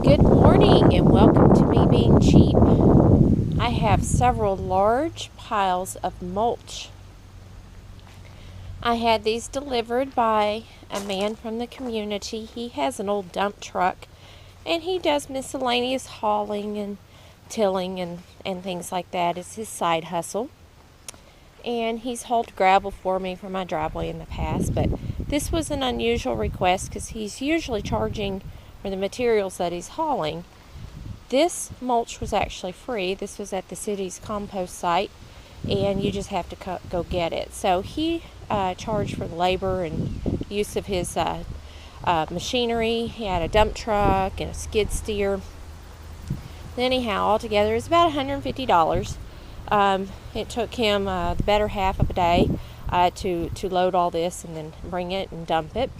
Good morning and welcome to Me Being Cheap. I have several large piles of mulch. I had these delivered by a man from the community. He has an old dump truck and he does miscellaneous hauling and tilling and things like that. It's his side hustle. And he's hauled gravel for me for my driveway in the past, but this was an unusual request because he's usually charging for the materials that he's hauling. This mulch was actually free. This was at the city's compost site, and you just have to go get it. So he charged for the labor and use of his machinery. He had a dump truck and a skid steer. Anyhow, altogether it's about $150. It took him the better half of a day to load all this and then bring it and dump it.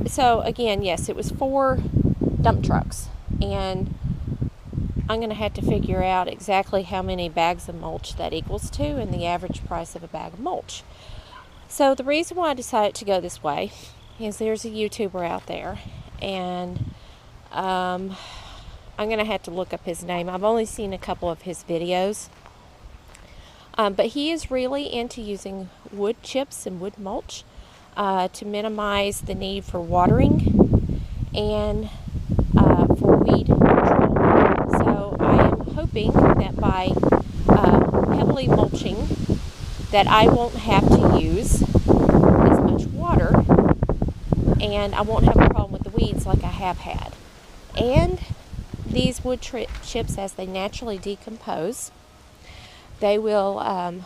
So again, yes, it was 4 dump trucks, and I'm going to have to figure out exactly how many bags of mulch that equals to and the average price of a bag of mulch. So the reason why I decided to go this way is there's a YouTuber out there, and I'm going to have to look up his name. I've only seen a couple of his videos, but he is really into using wood chips and wood mulch to minimize the need for watering and for weed control. So I am hoping that by heavily mulching that I won't have to use as much water, and I won't have a problem with the weeds like I have had. And these wood chips, as they naturally decompose, they will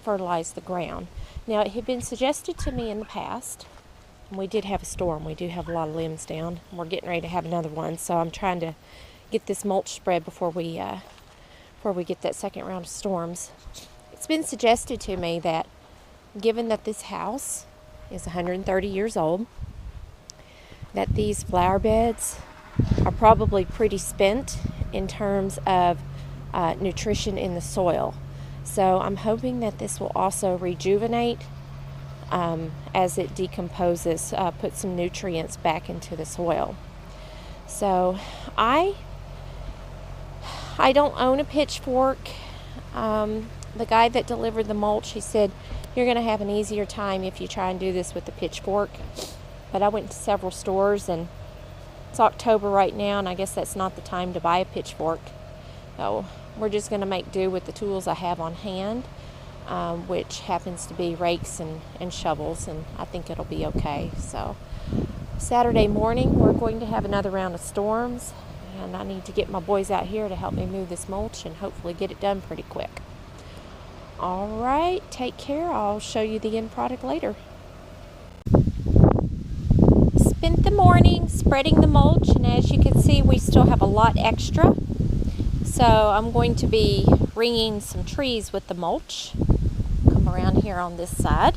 fertilize the ground. Now, it had been suggested to me in the past, and we did have a storm. We do have a lot of limbs down. We're getting ready to have another one, so I'm trying to get this mulch spread before we get that second round of storms. It's been suggested to me that, given that this house is 130 years old, that these flower beds are probably pretty spent in terms of nutrition in the soil. So I'm hoping that this will also rejuvenate as it decomposes, put some nutrients back into the soil. So I don't own a pitchfork. The guy that delivered the mulch, he said, you're going to have an easier time if you try and do this with a pitchfork. But I went to several stores, and it's October right now, and I guess that's not the time to buy a pitchfork. So we're just going to make do with the tools I have on hand, which happens to be rakes and shovels, and I think it'll be okay. So Saturday morning, we're going to have another round of storms, and I need to get my boys out here to help me move this mulch and hopefully get it done pretty quick. All right, take care. I'll show you the end product later. Spent the morning spreading the mulch, and as you can see, we still have a lot extra. So I'm going to be ringing some trees with the mulch. Come around here on this side.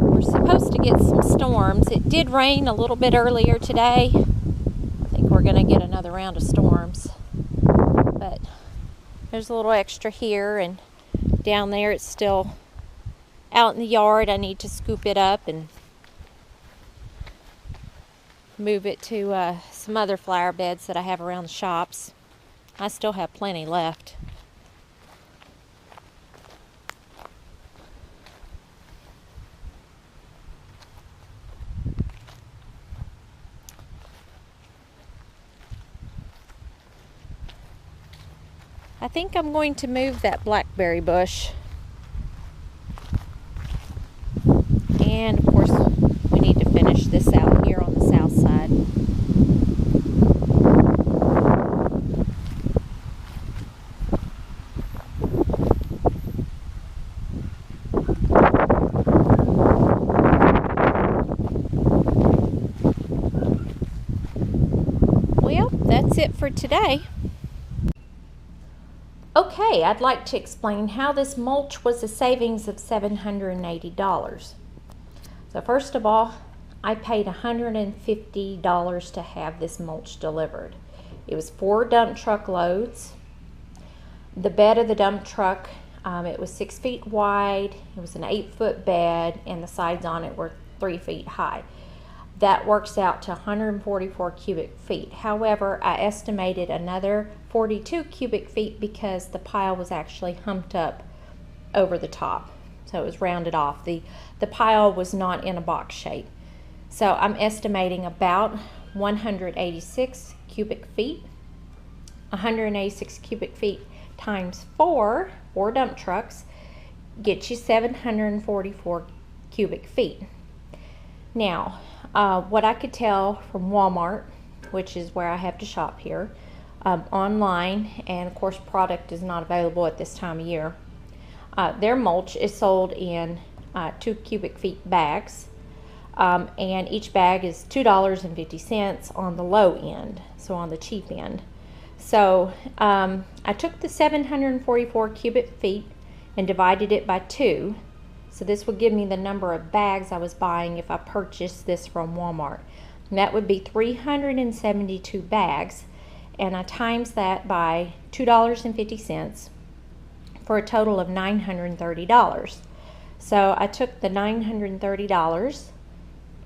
We're supposed to get some storms. It did rain a little bit earlier today. I think we're going to get another round of storms. But there's a little extra here, and down there it's still out in the yard. I need to scoop it up and move it to some other flower beds that I have around the shops. I still have plenty left. I think I'm going to move that blackberry bush. And of course, we need to finish this out here on the south side. Well, that's it for today. Okay, I'd like to explain how this mulch was a savings of $780. So first of all, I paid $150 to have this mulch delivered. It was 4 dump truck loads. The bed of the dump truck It was 6 feet wide, it was an 8-foot bed, and the sides on it were 3 feet high. That works out to 144 cubic feet. However, I estimated another 42 cubic feet because the pile was actually humped up over the top. So it was rounded off. The pile was not in a box shape. So I'm estimating about 186 cubic feet. 186 cubic feet times 4 dump trucks gets you 744 cubic feet. Now, what I could tell from Walmart, which is where I have to shop here, online, and of course product is not available at this time of year, their mulch is sold in 2 cubic feet bags, and each bag is $2.50 on the low end, so on the cheap end. So I took the 744 cubic feet and divided it by 2. So this would give me the number of bags I was buying if I purchased this from Walmart. And that would be 372 bags. And I times that by $2.50 for a total of $930. So I took the $930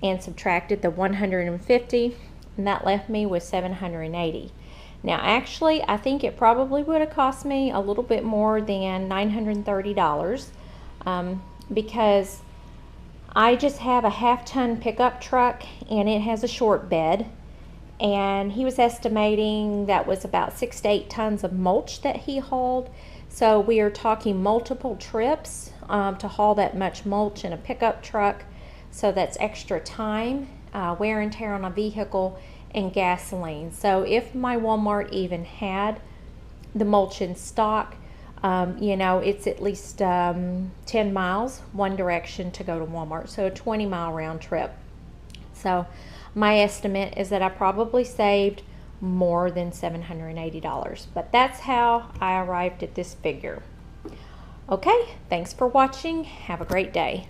and subtracted the 150, and that left me with 780. Now actually, I think it probably would have cost me a little bit more than $930 because I just have a half-ton pickup truck and it has a short bed, and he was estimating that was about 6 to 8 tons of mulch that he hauled. So we are talking multiple trips to haul that much mulch in a pickup truck. So that's extra time, wear and tear on a vehicle, and gasoline. So if my Walmart even had the mulch in stock, you know, it's at least 10 miles one direction to go to Walmart, so a 20-mile round trip. So my estimate is that I probably saved more than $780, but that's how I arrived at this figure. Okay, thanks for watching. Have a great day.